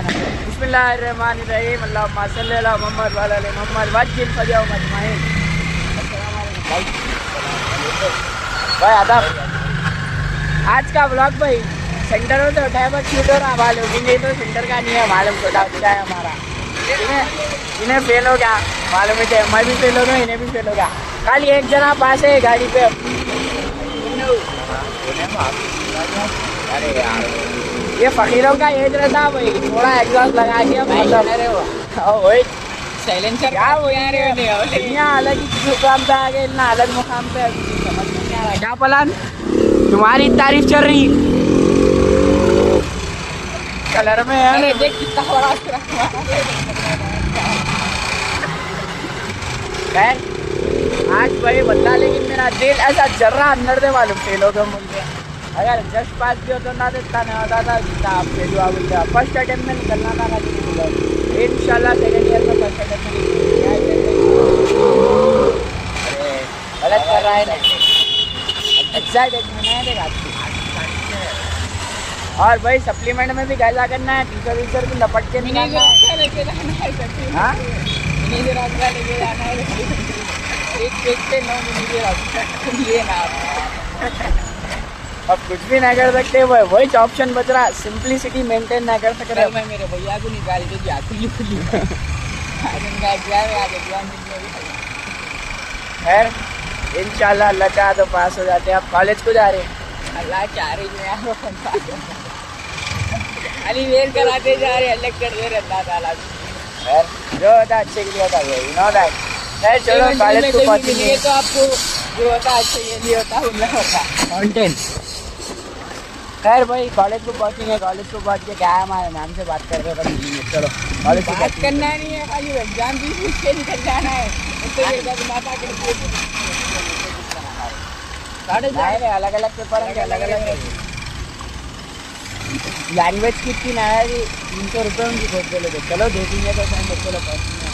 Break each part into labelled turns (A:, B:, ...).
A: बिस्मिल्लाहिर्रहमानिर्रहीम अल्लाहुम्मा सल्ली अला मुहम्मद व अला मुहम्मद वज्जिल फजअहुम अजमईन। भाई आदाब। आज का व्लॉग भाई सेंटर में तो उठाया बस शूट हो रहा मालूम, नहीं तो सेंटर का नहीं है मालूम, छोटा बच्चा है हमारा। इन्हें फेल हो गया मालूम है, मैं भी फेल हो गया, इन्हें भी फेल हो गया। खाली एक जना पास है गाड़ी पे। अरे यार ये फकीरों का एज रहता भाई, थोड़ा एग्जॉस्ट लगा के वही साइलेंसर क्या वो यहाँ अलग ही मुकाम पे आ गए ना, अलग मुकाम पे समझ नहीं आ रहा क्या प्लान। तुम्हारी तारीफ चल रही कलर में है, देख कितना बड़ा आज भाई बदला, लेकिन मेरा दिल ऐसा जर्रा अंदर से मालूम फेलो तो मुझे अगर जस्ट पास भी होता ना तो इतना नहीं होता था जितना आप फेलो बोल रहे। फर्स्ट अटेम्प्ट में निकलना था ना, इंशाल्लाह सेकेंड ईयर में फर्स्ट अटेम्प्ट में गलत कर रहा है ना। एग्जैक्ट एक महीना है देगा। और भाई सप्लीमेंट में भी गैला करना है, टीचर वीचर भी लपट के नहीं लेके जाना है। एक देखते 9 महीने अब कुछ भी ना कर सकते भाई, वही ऑप्शन बच रहा, सिंपलिसिटी मेंटेन ना कर सक रहे। मैं मेरे भैया को निकाल के दिया खैर इंशाल्लाह अल्लाह चाहे तो पास हो जाते हैं। आप कॉलेज को जा रहे हैं? अल्लाह चाह रही है अली वेल कराते जा रहे हैं, अलग कर दे रहे अल्लाह ताला। खैर जो होता अच्छे के लिए होता है, यू नो दैट। खैर चलो कॉलेज को पहुंचेंगे तो आपको जो होता अच्छे के लिए होता उनमें होता कंटेंट। खैर भाई कॉलेज को पहुंचेंगे, कॉलेज को पहुंच के क्या है हमारे मैम से बात कर रहे हैं। चलो कॉलेज से बात करना नहीं है, खाली एग्जाम भी उसके निकल जाना है। अलग अलग पेपर हैं, अलग अलग लैंग्वेज कितनी ना है, 300 रुपये उनकी खोज के लेते। चलो देखेंगे तो बच्चे लोग पहुँचेंगे।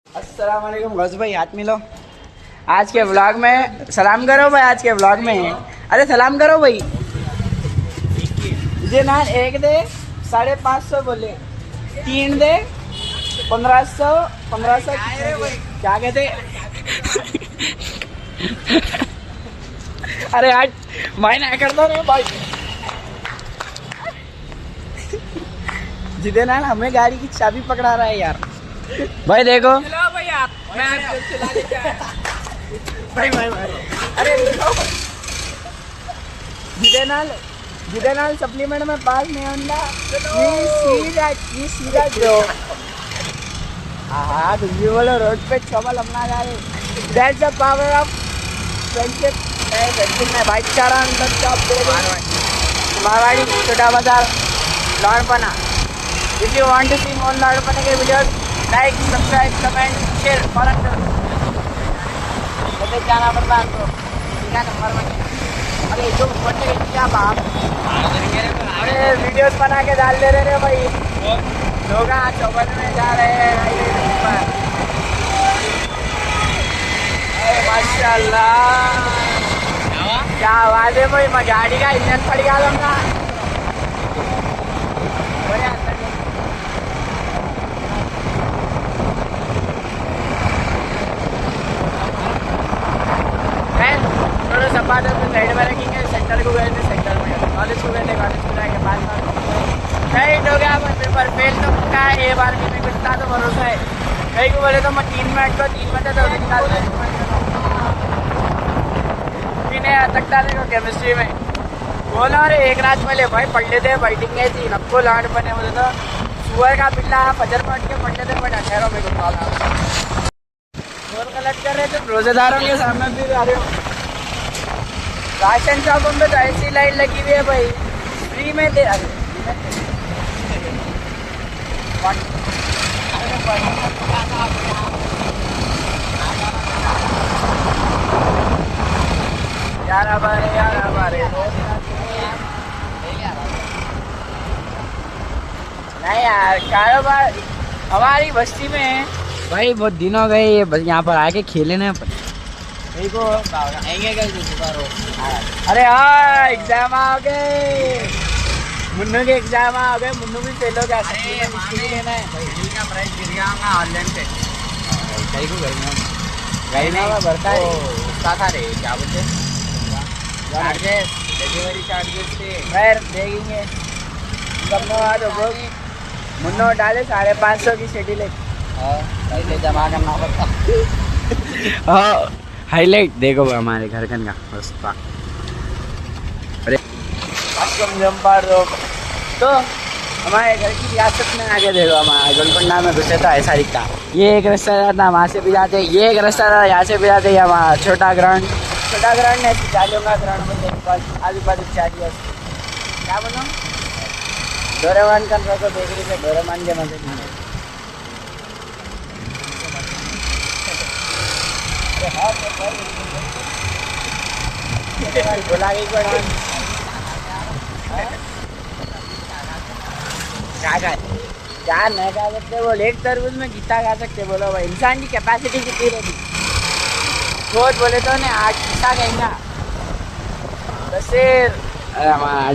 A: अस्सलाम वालेकुम गौस भाई, हाथ मिलो। आज के व्लॉग में सलाम करो भाई, आज के व्लॉग में अरे सलाम करो भाई। जे ना एक दे 550 बोले, 3 दे 1500 क्या कहते अरे आज मैं ना करता रहे भाई। जिदे ना हमें गाड़ी की चाबी पकड़ा रहा है यार। भाई देखो भाई आप मैं आपको चला लेके आया भाई अरे जिदे नाल सप्लीमेंट में पास नहीं होता सीधा जो हाँ कुछ भी बोलो, रोड पे चौबल अपना जा रहे। That's the power of friendship. Friendship में भाईचारा मारवाड़ी छोटा बाजार लौड़पना। If you want to see more लौड़पने के videos like subscribe comment share फॉरन जाना पड़ता है तो ठीक है नंबर में। अरे जो बनने के क्या बाप, अरे वीडियोस बना के डाल दे रहे भाई लोग। चौबन में जा रहे हैं माशाल्लाह, क्या आवाज है भाई। मैं गाड़ी का इंजन फट गया लूँगा। थोड़ा सा बात है साइड में रखेंगे। सेंटर को गए थे, सेंटर में कॉलेज को गए थे, कॉलेज को जाके बाद नहीं हो गया पेपर फेल तो पक्का है। ये बार भी मेरे इतना तो भरोसा है। कहीं को बोले तो मैं 3 मिनट को 3 बजे तो निकाल तक डाले को केमिस्ट्री में बोला। अरे एक रात पहले भाई पढ़ लेते बैटिंग गई थी, नक्को लाड बने बोले तो सुबह का पिल्ला फजर पढ़ के पढ़ लेते बट ठहरो मेरे को कॉल और कलेक्ट कर रहे थे रोजेदारों के सामने भी आ रहे हो। राशन शॉपों में तो ऐसी लाइन लगी हुई है भाई, फ्री में दे यार हमारे नहीं यार कारोबार हमारी बस्ती में भाई बहुत दिन हो गए ये यहाँ पर आके खेले ना। अरे हाँ एग्जाम आ गए मुन्नू के एग्जाम आ गए, मुन्नू भी फेल हो गया।
B: अरे
A: मिस्त्री लेना है
B: बिजली का प्राइस गिर गया होगा ऑनलाइन पे।
A: कहीं को घर में भरता है
B: उसका था रे, क्या बोलते चार्जेस, डिलीवरी चार्जेस थे।
A: खैर देखेंगे मुन्नो डाले 550 की शेड्यूल
B: पैसे जमा करना पड़ता।
A: हाँ हाईलाइट देखो हमारे घर का मस्त। अरे जम्पार तो हमारे घर की रियासत में आगे देखो, हमारा गोलकुंडा में घुसे तो ऐसा दिखता। ये एक रास्ता था, वहाँ से भी जाते, ये एक रास्ता था, यहाँ से भी जाते। ये हमारा छोटा ग्राउंड है, चालूंगा ग्राउंड में आजू बाजू चाहिए। क्या बोलो डोरेमोन का को देख रही थे, डोरेमोन के मजे में। बोला क्या नहीं खा सकते बोल, एक तरबूज में कितना खा सकते बोलो भाई। इंसान की कैपेसिटी कितनी रहती सोच बोले तो ने 8 किस्सा कहेंगे बसेर।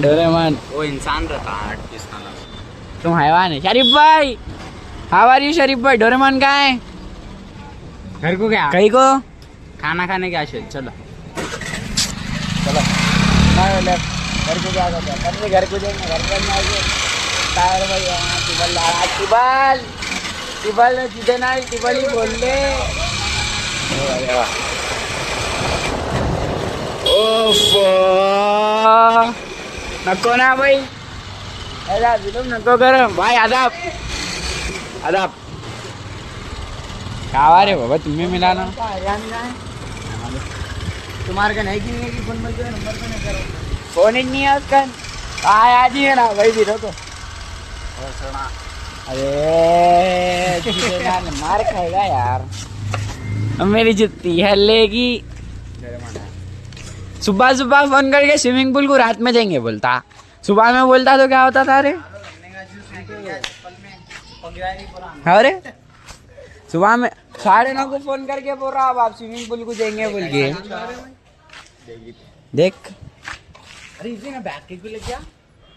A: डोरेमोन
B: वो इंसान रहता 8 पीस खाना।
A: तुम हैवान है। शरीफ भाई हाउ आर यू? शरीफ भाई डोरेमोन कहाँ है?
B: घर को क्या
A: कहीं को
B: खाना खाने क्या चलो
A: चलो घर को क्या करते हैं? घर को जाएंगे, घर पर आएंगे। टिबल जिधे ना टिबल ही बोल ले। नको ना भाई, ऐसा जुलूम नको करो भाई। आदाब आदाब क्या रे बाबा, तुम्हें मिला ना
B: तुम्हारे का नहीं कि नहीं है कि फोन में नंबर पे नहीं करो।
A: फोन ही नहीं है उसका। आज ही है ना भाई भी तो। अरे मार खाएगा यार, मेरी जुत्ती हल्लेगी। सुबह सुबह फोन करके स्विमिंग पूल को रात में जाएंगे बोलता, सुबह में बोलता तो क्या होता था रे? अरे सुबह में 9:30 को फोन करके बोल रहा अब आप स्विमिंग पूल को जाएंगे बोल के। देख
B: अरे इसे ना बैग कैलकुलेट क्या?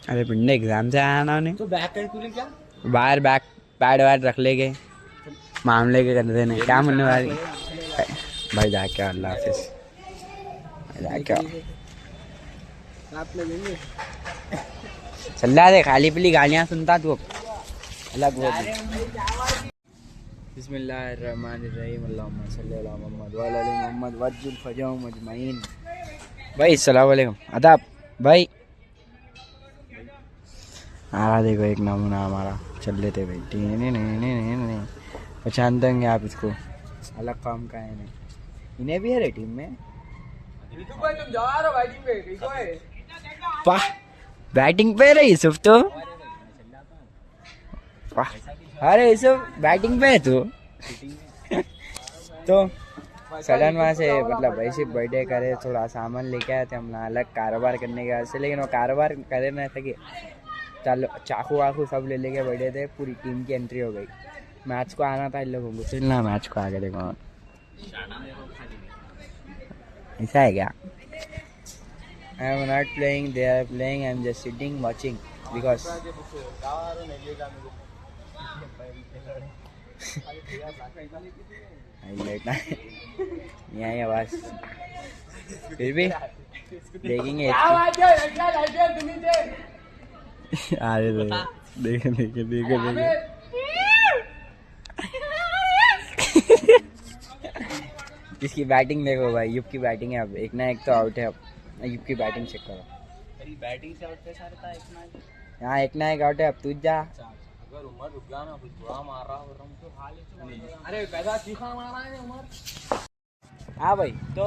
A: अरे पिंडे एग्जाम से आया ना उन्हें
B: तो बैग कैलकुलेट क्या?
A: बाहर बैग पैड वैड रख लेंगे, मामले के कर देने क्या मनने वाली भाई। जाके अल्लाह हाफिज जाके चल रहा दे, खाली पीली गालियाँ सुनता तू अलग वो। बिस्मिल्लाहिर्रहमानिर्रहीम अल्लाहुम्मा सल्ली अला मुहम्मद व अला आलि मुहम्मद वज्जिल फजहम अजमईन। भाई अस्सलाम वालेकुम आदाब भाई। देखो एक नमूना हमारा चल लेते भाई। पहचानते होंगे आप इसको, अलग काम का है नहीं। इन्हें भी है रे टीम में। बैटिंग पे रही यूसुफ तो। अरे यूसुफ बैटिंग पे है तू तो सडन वहाँ से मतलब ऐसे बर्थडे करे, थोड़ा सामान लेके आए थे हम अलग कारोबार करने के वास्ते। लेकिन वो कारोबार करे ना था कि चलो चाकू वाकू सब ले लेके बैठे थे। पूरी टीम की एंट्री हो गई। मैच को आना था इन लोगों को, चलना मैच को आगे देखो। ऐसा है क्या? I am not playing, they are playing, I am just sitting watching because यहाँ आवाज फिर भी देखेंगे। अरे देखे देखे देखे देखे इसकी बैटिंग देखो भाई। युप की बैटिंग है अब, एक ना एक तो आउट है अब। युप की बैटिंग चेक करो।
B: बैटिंग से आउट कैसा रहता है एक ना?
A: यहाँ एक ना एक आउट है अब। तू जा
B: अगर उमर रुक गया ना, कुछ बुरा मार रहा हो तो अरे पैसा तीखा मारा है उमर।
A: हाँ भाई तो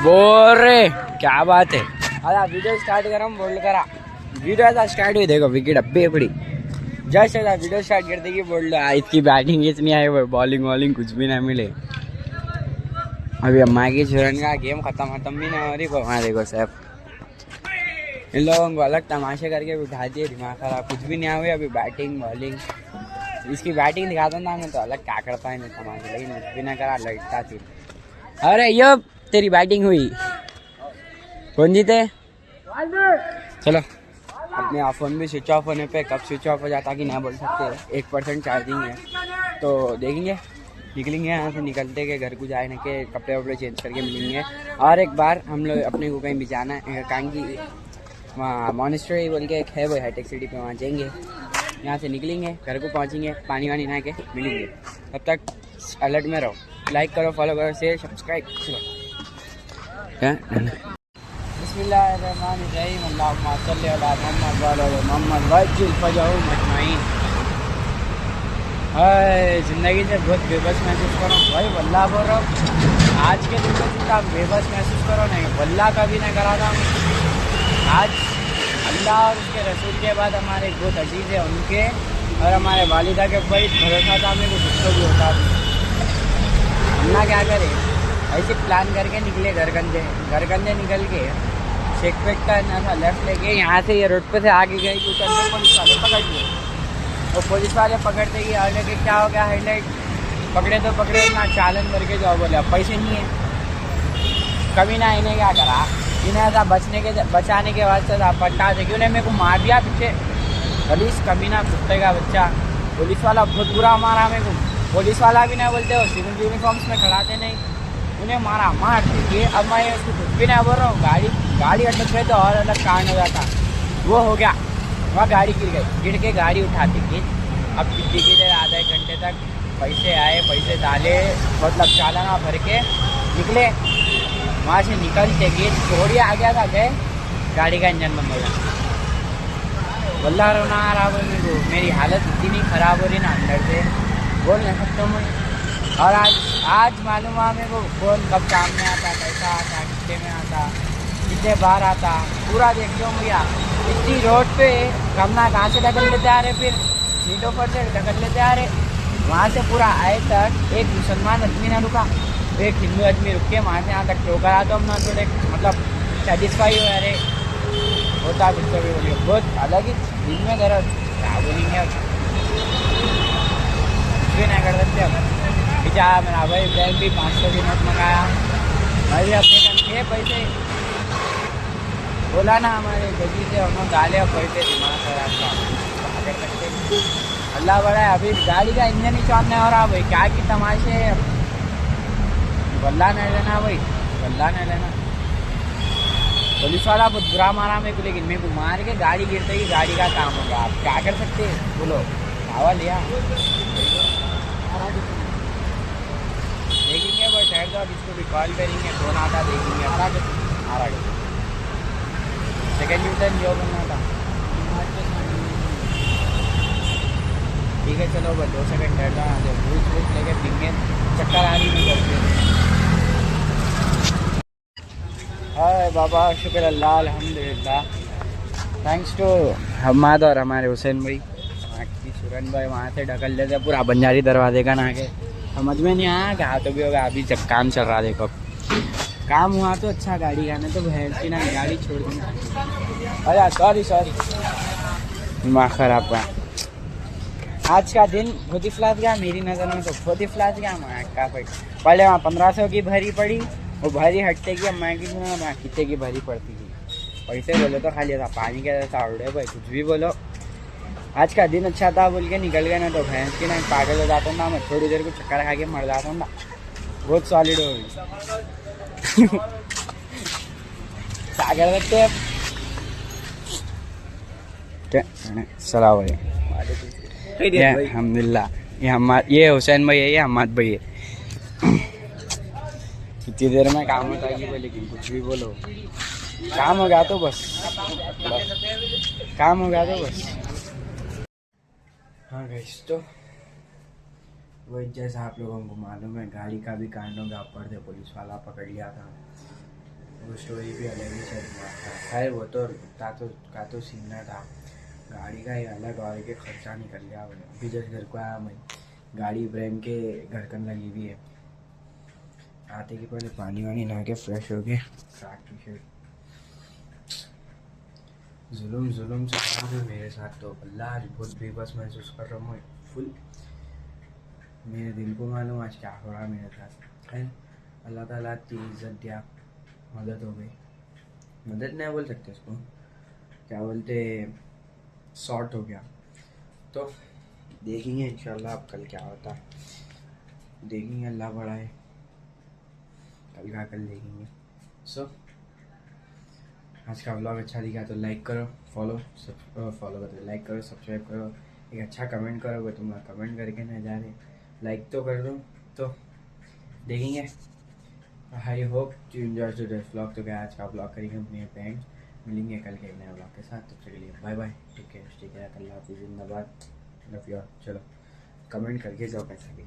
A: बोल रे क्या बात है। अरे वीडियो स्टार्ट करा बोल करा। वीडियो ऐसा स्टार्ट हुई देखो, विकेट अब्बे पड़ी जस्ट ऐसा वीडियो स्टार्ट कर देगी बोल दो इसकी बैटिंग इतनी आई, बॉलिंग वॉलिंग कुछ भी ना मिले। अभी अम्मा की चुरन का गेम खत्म भी नहीं हो रही। वहाँ देखो सैफ इन लोगों को अलग तमाशे करके उठा दिए, दिमाग खराब कुछ भी नहीं हुई। अभी बैटिंग बॉलिंग इसकी बैटिंग दिखाता था मैं तो अलग क्या करता है नहीं तमाशे, लेकिन कुछ भी ना करा लगता थी। अरे ये तेरी बैटिंग हुई, कौन जीते? चलो अब मेरा फ़ोन भी स्विच ऑफ होने पे कब स्विच ऑफ हो जाता कि नहीं बोल सकते। 1% चार्जिंग है, तो देखेंगे निकलेंगे यहाँ से। निकलते के घर को जाने के कपड़े वपड़े चेंज करके मिलेंगे। और एक बार हम लोग अपने को कहीं भी जाना है, कहीं की वहाँ मॉनेस्ट्री बोल के एक है, वो हाईटेक सिटी पे, वहाँ जाएंगे। यहाँ से निकलेंगे, घर को पहुँचेंगे, पानी वानी नहा के मिलेंगे। तब तक अलर्ट में रहो, लाइक करो, फॉलो करो, शेयर सब्सक्राइब। चलो बिस्मिल्लाहिर्रहमानिर्रहीम, अल्लाहुम्मा सल्ली अला मुहम्मद व अला मुहम्मद वज्जिल फजहहुम अजमईन। हाय, ज़िंदगी से बहुत बेबस महसूस करो भाई, वल्लाह बोल रहा हूँ। आज के दिन में जितना बेबस महसूस करो नहीं, वल्लाह कभी नहीं करा था। आज अल्लाह और उसके रसूल के बाद हमारे एक बहुत अजीज़ है, उनके और हमारे वालिदा के ऊपर भरोसा था, हमें कुछ गुस्सा भी होता। अन्ना क्या करे, ऐसे प्लान करके निकले घर कंधे निकल के शेख पेट का ना लेफ्ट लेके यहाँ से ये रोड पे से आगे गए, उतरते पुलिस वाले पकड़ लिए। और पुलिस वाले पकड़ते कि आगे के क्या हो गया, हाईलाइट पकड़े तो पकड़े ना, चालन करके जाओ। बोले अब पैसे नहीं है। कभी ना इन्हें क्या करा, इन्हें ऐसा बचाने के वास्ते था पट्टा से, क्यों मेरे को मार दिया पीछे। पुलिस कमीना कुत्ते का बच्चा, पुलिस वाला बहुत बुरा मारा मेरे को। पुलिस वाला भी नहीं बोलते, वो सिविल यूनिफॉर्म्स में खड़ाते नहीं, उन्हें मारा मार दीजिए। अब मैं उसको कुछ भी नहीं बोल रहा हूँ। गाड़ी अटक गई तो और अलग कांड हो जाता, वो हो गया। वहाँ गाड़ी गिर के गाड़ी उठाती थी। अब कितनी की देर, आधा एक घंटे तक पैसे आए, पैसे डाले, मतलब चालाना भर के निकले। वहाँ से निकलते कि थोड़ी आ गया था, गए गाड़ी का इंजन बंद हो गया। वल्लाह रोना आ रहा है मेरे को, मेरी हालत इतनी ख़राब हो रही ना अंदर से, बोल नहीं सकता मैं। और आज मालूम हुआ मेरे को कौन कब काम में आता, कैसा आता, कितने में आता, कितने बार आता, पूरा देख लो भैया। इतनी रोड पे कमना कहाँ से ढकल लेते आ रहे, फिर सीटों पर से ढकल लेते आ रहे। वहाँ से पूरा आए तक एक मुसलमान आदमी ना रुका, एक हिंदू आदमी रुक के वहाँ से यहाँ तक ठोकर आता। हम ना थोड़े मतलब सेटिस्फाई हो, अरे होता कुछ भी बोलिए, बहुत अलग ही दिन में दर्द क्या बोलेंगे, कुछ भी नहीं कर सकते अब। बेचारा मेरा भाई बैंक भी 500 की नोट मंगाया, मैं भी अपने के पैसे बोला ना हमारे गजी से, उन्होंने डाले और पैसे दिमाग खराब का कर सकते। अल्लाह बड़ा है, अभी गाड़ी का इंजन ही चांद नहीं हो रहा भाई, क्या की तमाशे है। वल्लाह नहीं लेना भाई, वल्लाह नहीं लेना। पुलिस वाला बहुत बुरा मारा मेरे को, लेकिन मेरे को मार के गाड़ी गिरते ही गाड़ी का काम होगा। आप क्या कर सकते हैं बोलो, हवा लिया देखेंगे। वो ठहर जाओ, इसको भी कॉल करेंगे, कौन आता देखेंगे। आ रहा सेकेंड यूटर्न जो बनना था, ठीक है चलो बस 2 सेकंड ठहर जाओ। भूत लेके पिंगे चक्कर आ रही नहीं करते। हाय बाबा, शुक्र अल्लाह, अल्हम्दुलिल्लाह, थैंक्स टू हम्माद और हमारे हुसैन भाई, सुरन भाई वहाँ से ढकल लेते पूरा बंजारी दरवाजे का ना के। समझ में नहीं आया कि हाँ तो भी होगा। अभी जब काम चल रहा, देखो काम हुआ तो अच्छा, गाड़ी का नहीं तो भैंस की ना गाड़ी छोड़ दी। अरे सॉरी दिमाग खराब हुआ। आज का दिन बहुत ही फ्लास गया मेरी नज़र में, तो बहुत ही फ्लास गया। मैं का पहले वहाँ 1500 की भरी पड़ी, वो भरी हटते की मैं कितने की भरी पड़ती थी। पैसे बोलो तो खाली था, पानी के जैसा उड़े भाई, कुछ भी बोलो। आज का दिन अच्छा था बोल के निकल गए ना, तो भैंस की ना पागल हो जाता ना, मैं थोड़ी देर को चक्कर खा के मर जाता ना, बहुत सॉलिड हो गई। क्या कर सकते हैं सलाम अल्हम्दुलिल्लाह। ये हुसैन भाई है, ये हम्माद भाई है। कितनी देर में काम होता है लेकिन कुछ भी बोलो, काम हो गया तो बस काम हो गया तो बस। हाँ गाइस, तो वही जैसा आप लोगों को मालूम है, गाड़ी का भी कांड हो गया। ऊपर से पुलिस वाला पकड़ लिया था, वो स्टोरी भी अलग ही चल रहा था। खैर वो तो का तो सीना था, गाड़ी का ही अलग और के खर्चा निकल गया। अभी जैसे घर को आया मैं, गाड़ी ब्रेम के धड़कन लगी हुई है। आते के पहले पानी वानी नहा के फ्रेश हो गए, ट्रैक टी शर्ट। जुल्म चल रहा है मेरे साथ, तो अल्लाह आज बहुत बेबस महसूस कर रहा हूँ मैं फुल। मेरे दिल को मालूम आज क्या हो रहा है मेरे साथ है। अल्लाह ताला की इज्जत दिया, मदद हो गई। मदद नहीं बोल सकते इसको, क्या बोलते,
C: सॉर्ट हो गया। तो देखेंगे इंशाल्लाह अब कल क्या होता है, देखेंगे, अल्लाह बड़ा है, कल का कल देखेंगे। सो आज का व्लॉग अच्छा दिखा तो लाइक करो, फॉलो करो, लाइक करो, सब्सक्राइब करो, एक अच्छा कमेंट करो। अगर तुम कमेंट करके ना जा रहे, लाइक तो कर दो। तो देखेंगे, I hope to enjoy today's vlog. तो क्या आज का व्लॉग करेंगे अपने फ्रेंड्स, मिलेंगे कल के एक नए व्लॉग के साथ। तब तक के लिए bye bye, take care, take care, अल्लाह हाफिज़, जिंदाबाद, लव यू। चलो कमेंट करके जाओ कैसा भी।